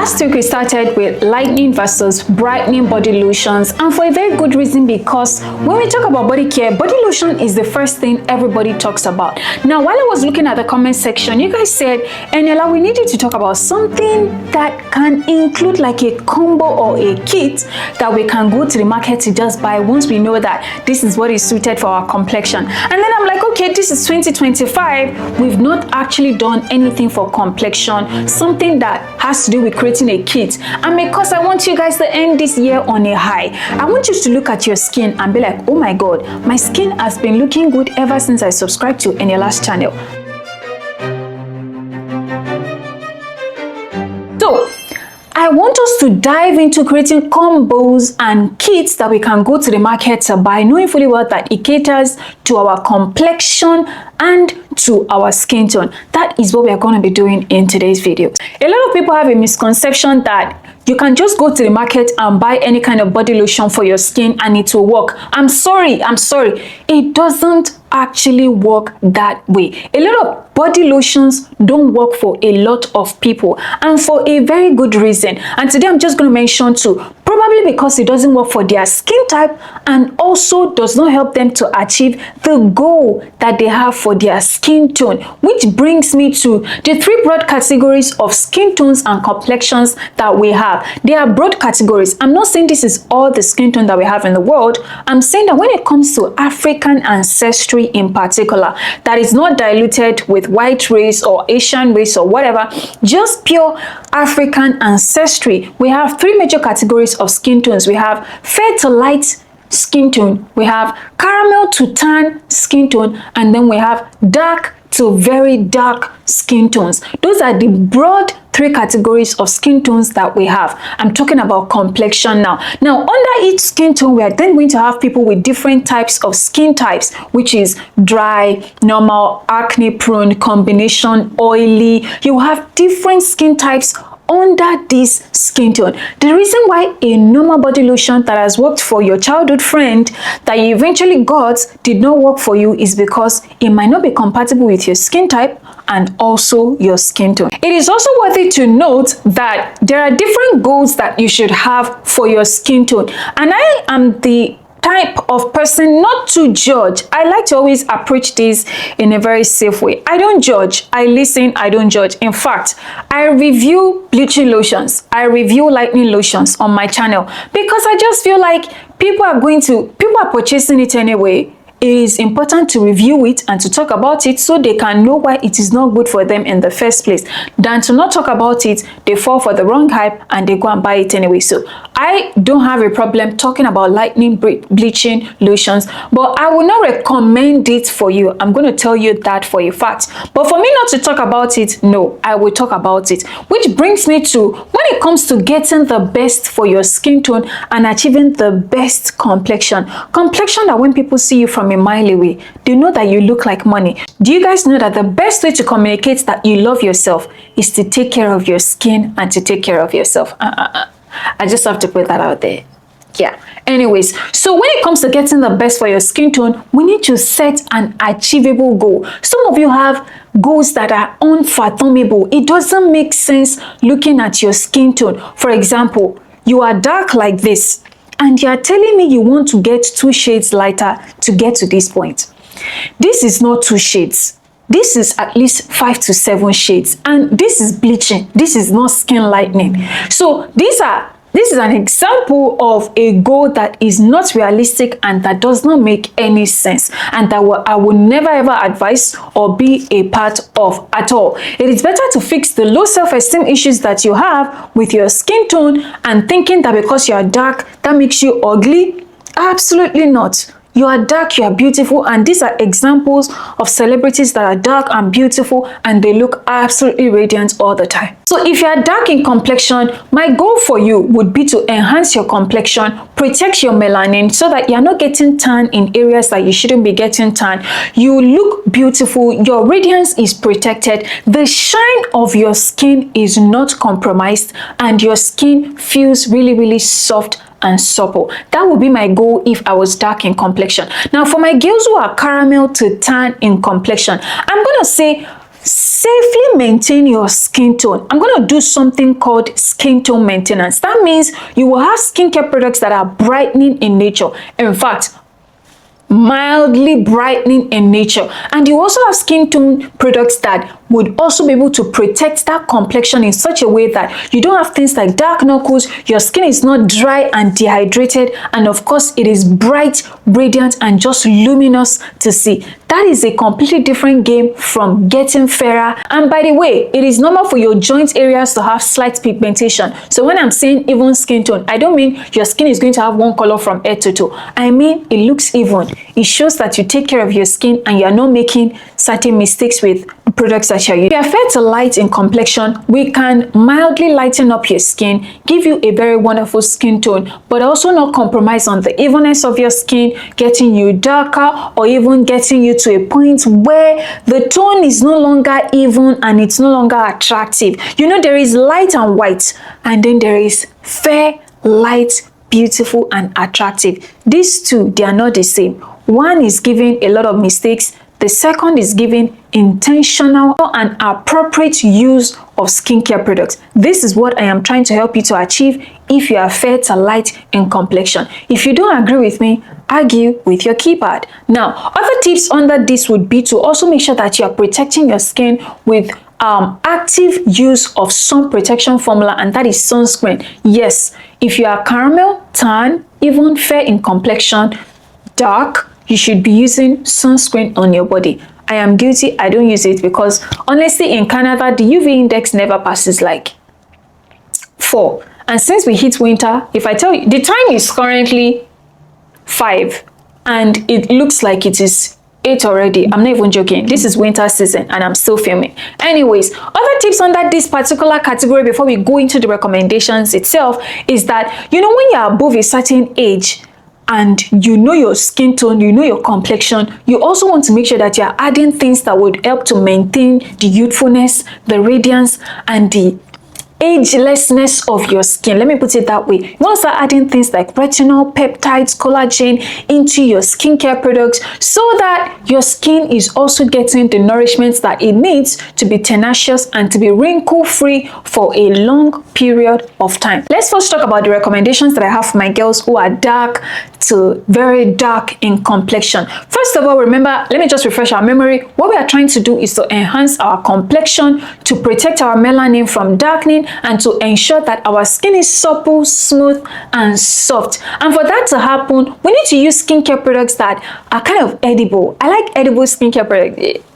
Last week we started with lightening versus brightening body lotions, and for a very good reason, because when we talk about body care, body lotion is the first thing everybody talks about. Now, while I was looking at the comment section, you guys said, Eniela, we needed to talk about something that can include like a combo or a kit that we can go to the market to just buy once we know that this is what is suited for our complexion. And then I'm like, okay, this is 2025. We've not actually done anything for complexion, something that has to do with creating a kit. And because I want you guys to end this year on a high, I want you to look at your skin and be like, oh my God, my skin has been looking good ever since I subscribed to Eniela's channel. So I want us to dive into creating combos and kits that we can go to the market to buy, knowing fully well that it caters to our complexion and to our skin tone. That is what we are going to be doing in today's video. A lot of people have a misconception that you can just go to the market and buy any kind of body lotion for your skin and it will work. I'm sorry. It doesn't actually work that way. A lot of body lotions don't work for a lot of people, and for a very good reason. And today I'm just going to mention two. Probably because it doesn't work for their skin type and also does not help them to achieve the goal that they have for their skin tone. Which brings me to the three broad categories of skin tones and complexions that we have. They are broad categories. I'm not saying this is all the skin tone that we have in the world. I'm saying that when it comes to African ancestry in particular, that is not diluted with white race or Asian race or whatever, just pure African ancestry, we have three major categories of skin tones. We have fair to light skin tone, we have caramel to tan skin tone, and then we have dark to very dark skin tones. Those are the broad three categories of skin tones that we have. I'm talking about complexion now. Now, under each skin tone, we are then going to have people with different types of skin types, which is dry, normal, acne prone, combination, oily. You have different skin types under this skin tone. The reason why a normal body lotion that has worked for your childhood friend that you eventually got did not work for you is because it might not be compatible with your skin type and also your skin tone. It is also worthy to note that there are different goals that you should have for your skin tone, and I am the type of person not to judge. I like to always approach this in a very safe way. I don't judge, I listen, I don't judge. In fact, I review bleaching lotions, I review lightening lotions on my channel because I just feel like people are purchasing it anyway. It is important to review it and to talk about it so they can know why it is not good for them in the first place, than to not talk about it, they fall for the wrong hype and they go and buy it anyway. So I don't have a problem talking about lightening bleaching lotions, but I will not recommend it for you. I'm going to tell you that for a fact. But for me not to talk about it, no, I will talk about it. Which brings me to, when it comes to getting the best for your skin tone and achieving the best complexion that when people see you from a mile away, they know that you look like money. Do you guys know that the best way to communicate that you love yourself is to take care of your skin and to take care of yourself? I just have to put that out there. Yeah. Anyways, so when it comes to getting the best for your skin tone, we need to set an achievable goal. Some of you have goals that are unfathomable. It doesn't make sense looking at your skin tone. For example, you are dark like this, and you are telling me you want to get 2 shades lighter to get to this point. This is not 2 shades. This is at least 5 to 7 shades. And this is bleaching. This is not skin lightening. So this is an example of a goal that is not realistic and that does not make any sense, and that I will never ever advise or be a part of at all. It is better to fix the low self-esteem issues that you have with your skin tone and thinking that because you are dark, that makes you ugly. Absolutely not. You are dark, you are beautiful, and these are examples of celebrities that are dark and beautiful and they look absolutely radiant all the time. So if you are dark in complexion, my goal for you would be to enhance your complexion, protect your melanin so that you're not getting tan in areas that you shouldn't be getting tan. You look beautiful, your radiance is protected, the shine of your skin is not compromised, and your skin feels really, really soft and supple. That would be my goal if I was dark in complexion. Now, for my girls who are caramel to tan in complexion, I'm going to say safely maintain your skin tone, I'm going to do something called skin tone maintenance. That means you will have skincare products that are brightening in nature. In fact, mildly brightening in nature, and you also have skin tone products that would also be able to protect that complexion in such a way that you don't have things like dark knuckles, your skin is not dry and dehydrated, and of course it is bright, radiant, and just luminous to see. That is a completely different game from getting fairer. And by the way, it is normal for your joint areas to have slight pigmentation. So when I'm saying even skin tone, I don't mean your skin is going to have one color from head to toe. I mean it looks even. It shows that you take care of your skin and you are not making certain mistakes with products that you're using. If you are fair to light in complexion, we can mildly lighten up your skin, give you a very wonderful skin tone, but also not compromise on the evenness of your skin, getting you darker or even getting you to a point where the tone is no longer even and it's no longer attractive. You know, there is light and white, and then there is fair, light, beautiful, and attractive. These two, they are not the same. One is giving a lot of mistakes. The second is giving intentional and appropriate use of skincare products. This is what I am trying to help you to achieve if you are fair to light in complexion. If you don't agree with me, argue with your keypad. Now, other tips under this would be to also make sure that you are protecting your skin with active use of sun protection formula, and that is sunscreen. Yes, if you are caramel, tan, even fair in complexion, dark, you should be using sunscreen on your body. I am guilty. I don't use it because honestly in Canada the UV index never passes like 4, and since we hit winter, if I tell you the time is currently 5 and it looks like it is 8 already, I'm not even joking. This is winter season and I'm still filming. Anyways, other tips under this particular category before we go into the recommendations itself is that, you know, when you're above a certain age and you know your skin tone, you know your complexion, you also want to make sure that you're adding things that would help to maintain the youthfulness, the radiance, and the agelessness of your skin. Let me put it that way. You want to start adding things like retinol, peptides, collagen into your skincare products so that your skin is also getting the nourishment that it needs to be tenacious and to be wrinkle free for a long period of time. Let's first talk about the recommendations that I have for my girls who are dark to very dark in complexion. First of all, remember, let me just refresh our memory. What we are trying to do is to enhance our complexion, to protect our melanin from darkening, and to ensure that our skin is supple, smooth, and soft. And for that to happen, we need to use skincare products that are kind of edible. I like edible skincare products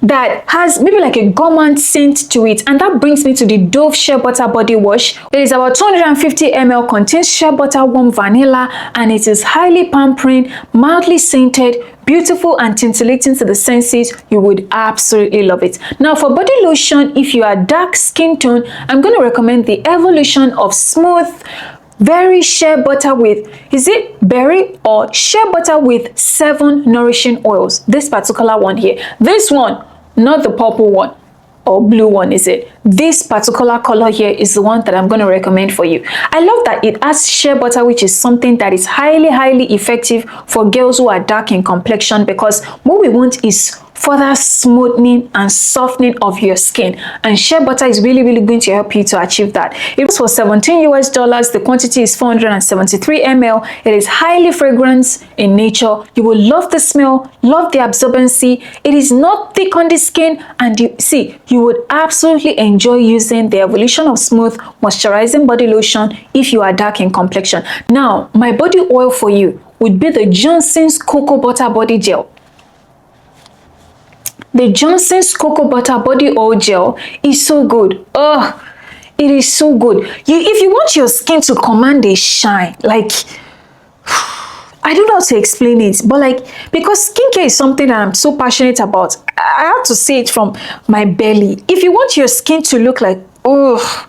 that has maybe like a gourmand scent to it, and that brings me to the Dove Shea Butter Body Wash. It is about 250 ml, contains shea butter, warm vanilla, and it is highly pampering, mildly scented, beautiful, and scintillating to the senses. You would absolutely love it. Now for body lotion, if you are dark skin tone, I'm going to recommend the Evolution of Smooth Berry Shea Butter with, is it berry or shea butter with 7 nourishing oils? This particular one here, this one, not the purple one or blue one, is it? This particular color here is the one that I'm going to recommend for you. I love that it has shea butter, which is something that is highly effective for girls who are dark in complexion, because what we want is further smoothing and softening of your skin, and shea butter is really going to help you to achieve that. It was for $17 US. The quantity is 473 ml. It is highly fragrant in nature. You will love the smell, love the absorbency. It is not thick on the skin, and you would absolutely enjoy using the Evolution of Smooth Moisturizing Body Lotion if you are dark in complexion. Now my body oil for you would be the Johnson's Cocoa Butter Body Gel. The Johnson's Cocoa Butter Body Oil Gel is so good. Oh, it is so good. If you want your skin to command a shine, like, I don't know how to explain it, but like, because skincare is something that I'm so passionate about, I have to say it from my belly. If you want your skin to look like, oh,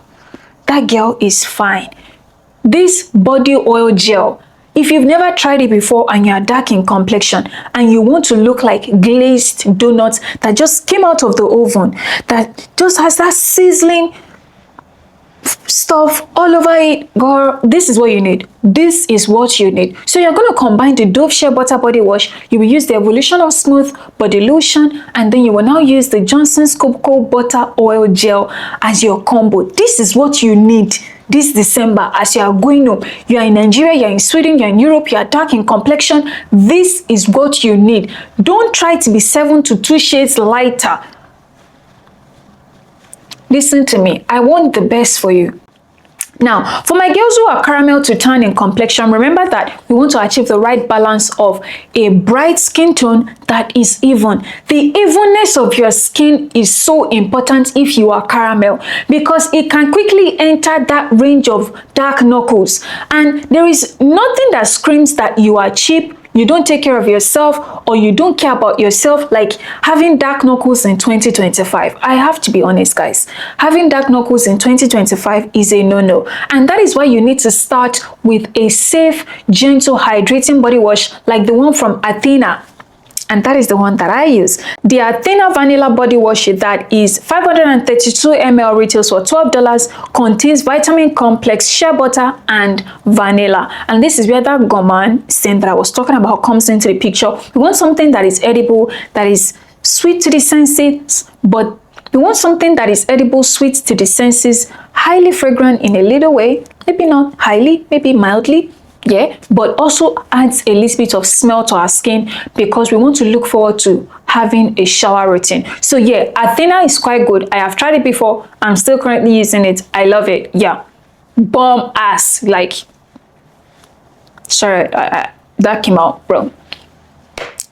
that girl is fine, this body oil gel, if you've never tried it before and you're dark in complexion and you want to look like glazed donuts that just came out of the oven, that just has that sizzling stuff stuff all over it, girl, this is what you need. This is what you need. So you're going to combine the Dove Shea Butter Body Wash. You will use the Evolution of Smooth Body Lotion, and then you will now use the Johnson's Cocoa Butter Oil Gel as your combo. This is what you need this December as you are going home. You are in Nigeria, you are in Sweden, you are in Europe, you are dark in complexion. This is what you need. Don't try to be 7 to 2 shades lighter. Listen to me. I want the best for you. Now, for my girls who are caramel to tan in complexion, remember that we want to achieve the right balance of a bright skin tone that is even. The evenness of your skin is so important if you are caramel, because it can quickly enter that range of dark knuckles. And there is nothing that screams that you are cheap, you don't take care of yourself, or you don't care about yourself, like having dark knuckles in 2025. I have to be honest, guys. Having dark knuckles in 2025 is a no-no. And that is why you need to start with a safe, gentle, hydrating body wash like the one from Athena. And that is the one that I use. The Athena Vanilla Body Wash that is 532 ml, retails for $12, contains vitamin complex, shea butter, and vanilla. And this is where that gourmand scent that I was talking about comes into the picture. We want something that is edible, that is sweet to the senses, but we want something that is edible, sweet to the senses, highly fragrant in a little way, maybe not highly, maybe mildly. Yeah, but also adds a little bit of smell to our skin, because we want to look forward to having a shower routine. So yeah, Athena is quite good. I have tried it before. I'm still currently using it. I love it. Yeah, bomb ass. Like, sorry, that came out wrong.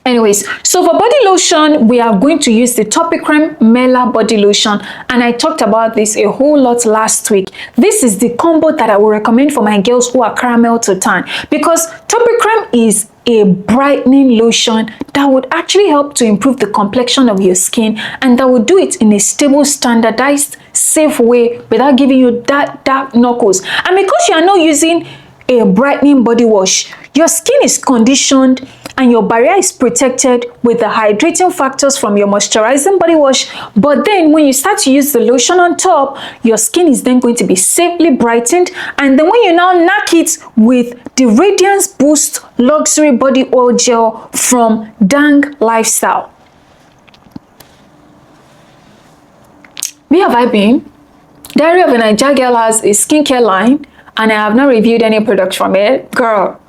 Anyways, so for body lotion, we are going to use the Topicreme Mela body lotion, and I talked about this a whole lot last week. This is the combo that I will recommend for my girls who are caramel to tan, because Topicreme is a brightening lotion that would actually help to improve the complexion of your skin, and that will do it in a stable, standardized, safe way without giving you that dark knuckles. And because you are not using a brightening body wash, your skin is conditioned and your barrier is protected with the hydrating factors from your moisturizing body wash. But then when you start to use the lotion on top, your skin is then going to be safely brightened. And then when you now knock it with the Radiance Boost Luxury Body Oil Gel from Dang Lifestyle. Where have I been? Diary of a Naija Girl has a skincare line, and I have not reviewed any product from it. Girl.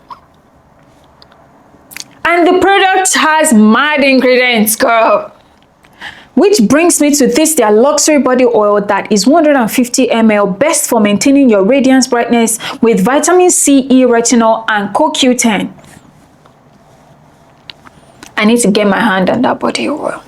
And the product has mad ingredients, girl. Which brings me to this, their luxury body oil that is 150 ml, best for maintaining your radiance brightness with vitamin C, E, retinol, and CoQ10. I need to get my hand on that body oil.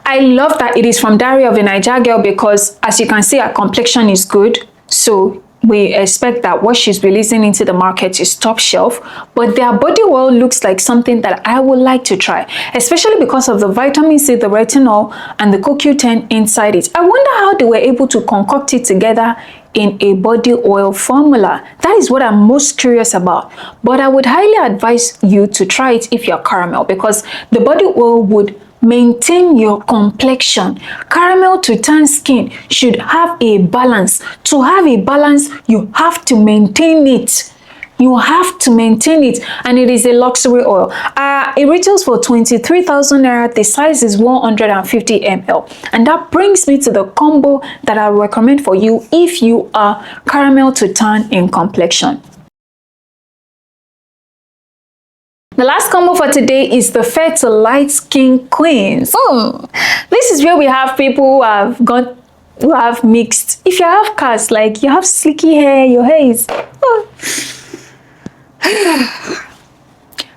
I love that it is from Diary of a Naija Girl, because as you can see, our complexion is good. So we expect that what she's releasing into the market is top shelf, but their body oil looks like something that I would like to try, especially because of the vitamin C, the retinol, and the CoQ10 inside it. I wonder how they were able to concoct it together in a body oil formula. That is what I'm most curious about. But I would highly advise you to try it if you're caramel, because the body oil would maintain your complexion. Caramel to tan skin should have a balance. To have a balance, you have to maintain it. You have to maintain it, and it is a luxury oil. It retails for 23,000 naira. The size is 150 ml, and that brings me to the combo that I recommend for you if you are caramel to tan in complexion. The last combo for today is the Fair to Light Skin Queens. This is where we have people who have mixed. If you have cast, like you have slicky hair, your hair is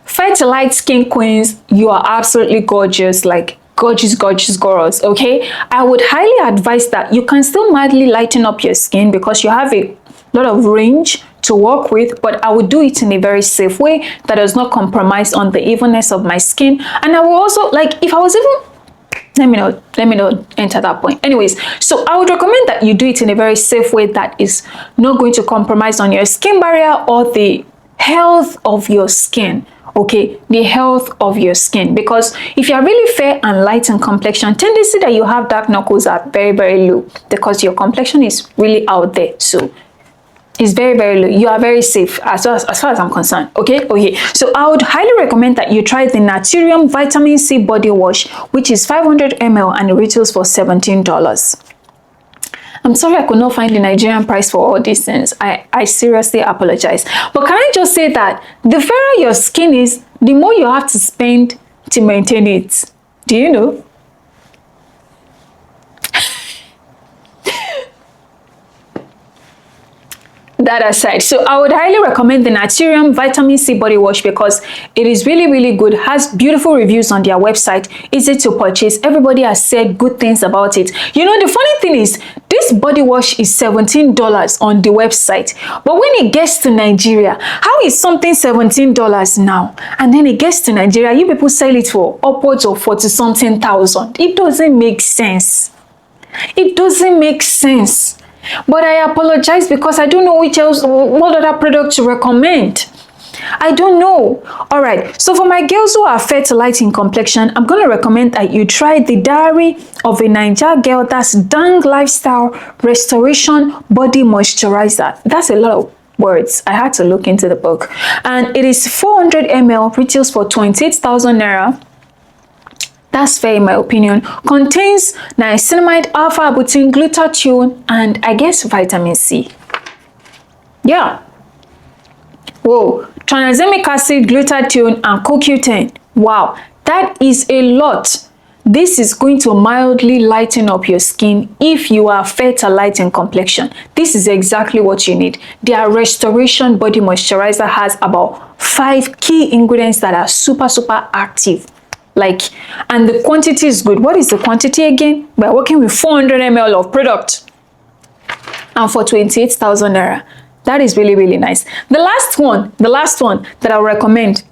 Fair to Light Skin Queens, you are absolutely gorgeous, like gorgeous girls. Okay, I would highly advise that you can still mildly lighten up your skin because you have a lot of range to work with, but I would do it in a very safe way that does not compromise on the evenness of my skin. And I will also, like, if I was even, let me not enter that point. Anyways, so I would recommend that you do it in a very safe way that is not going to compromise on your skin barrier or the health of your skin. okay, the health of your skin. Because if you are really fair and light in complexion, tendency that you have dark knuckles are very, very low because your complexion is really out there. So it's very, very low. You are very safe as far as I'm concerned. Okay. So I would highly recommend that you try the Naturium Vitamin C Body Wash, which is 500 ml and it retails for $17. I'm sorry I could not find the Nigerian price for all these things. I seriously apologize. But can I just say that the fairer your skin is, the more you have to spend to maintain it. Do you know? That aside, so I would highly recommend the Naturium Vitamin C Body Wash because it is really, really good, has beautiful reviews on their website, easy to purchase. Everybody has said good things about it. You know, the funny thing is, this body wash is $17 on the website, but when it gets to Nigeria, how is something $17 now? And then it gets to Nigeria, you people sell it for upwards of 40-something thousand. It doesn't make sense. It doesn't make sense. But I apologize because I don't know what other product to recommend. I don't know. All right. So for my girls who are fair to light in complexion, I'm going to recommend that you try the Diary of a Naija Girl. That's Dang Lifestyle Restoration Body Moisturizer. That's a lot of words. I had to look into the book. And it is 400 ml, retails for 28,000 naira. That's fair in my opinion. Contains niacinamide, alpha-arbutin, glutathione, and I guess vitamin C. Yeah. Whoa. Tranexamic acid, glutathione, and CoQ10. Wow. That is a lot. This is going to mildly lighten up your skin if you are fair to light in complexion. This is exactly what you need. Their Restoration Body Moisturizer has about 5 key ingredients that are super, super active. And the quantity is good. What is the quantity again? We're working with 400 ml of product and for 28,000 naira. That is really, really nice. The last one that I'll recommend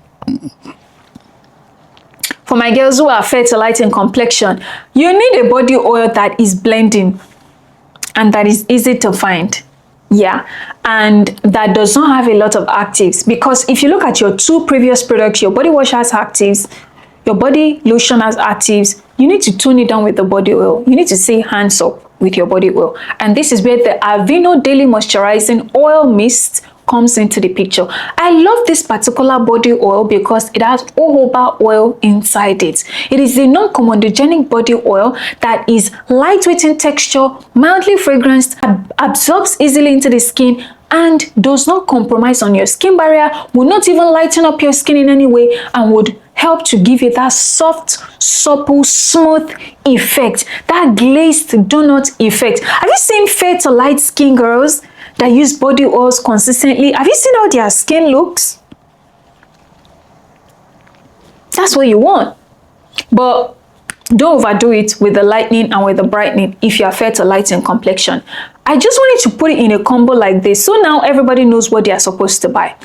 for my girls who are fair to light in complexion, you need a body oil that is blending and that is easy to find. Yeah, and that does not have a lot of actives, because if you look at your 2 previous products, your body wash has actives, your body lotion has actives. You need to tone it down with the body oil. You need to say hands up with your body oil. And this is where the Aveeno Daily Moisturizing Oil Mist comes into the picture. I love this particular body oil because it has jojoba oil inside it. It is a non-comedogenic body oil that is lightweight in texture, mildly fragranced, absorbs easily into the skin, and does not compromise on your skin barrier, will not even lighten up your skin in any way, and would help to give you that soft, supple, smooth effect, that glazed donut effect. Have you seen fair to light skin girls that use body oils consistently? Have you seen how their skin looks? That's what you want. But don't overdo it with the lightening and with the brightening if you are fair to light in complexion. I just wanted to put it in a combo like this, so now everybody knows what they are supposed to buy.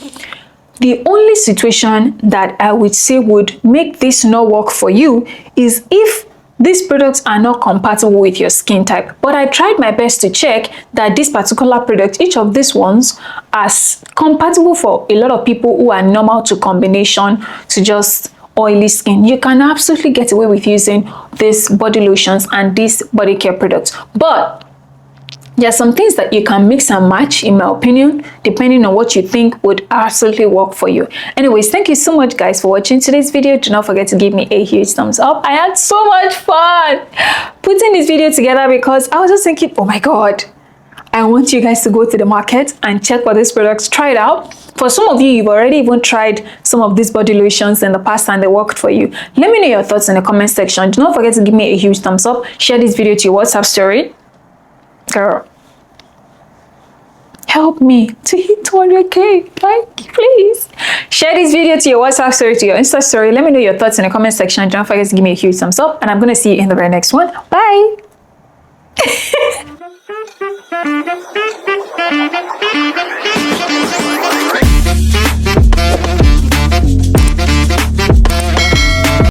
The only situation that I would say would make this not work for you is if these products are not compatible with your skin type. But I tried my best to check that this particular product, each of these ones, are compatible for a lot of people who are normal to combination to just oily skin. You can absolutely get away with using these body lotions and these body care products. But there are some things that you can mix and match, in my opinion, depending on what you think would absolutely work for you. Anyways, thank you so much, guys, for watching today's video. Do not forget to give me a huge thumbs up. I had so much fun putting this video together because I was just thinking, oh my God, I want you guys to go to the market and check for these products, try it out. For some of you, you've already even tried some of these body lotions in the past and they worked for you. Let me know your thoughts in the comment section. Do not forget to give me a huge thumbs up. Share this video to your WhatsApp story. Girl, help me to hit 200k, like, please. Share this video to your WhatsApp story, to your Insta story. Let me know your thoughts in the comment section. Do not forget to give me a huge thumbs up, and I'm gonna see you in the very next one. Bye.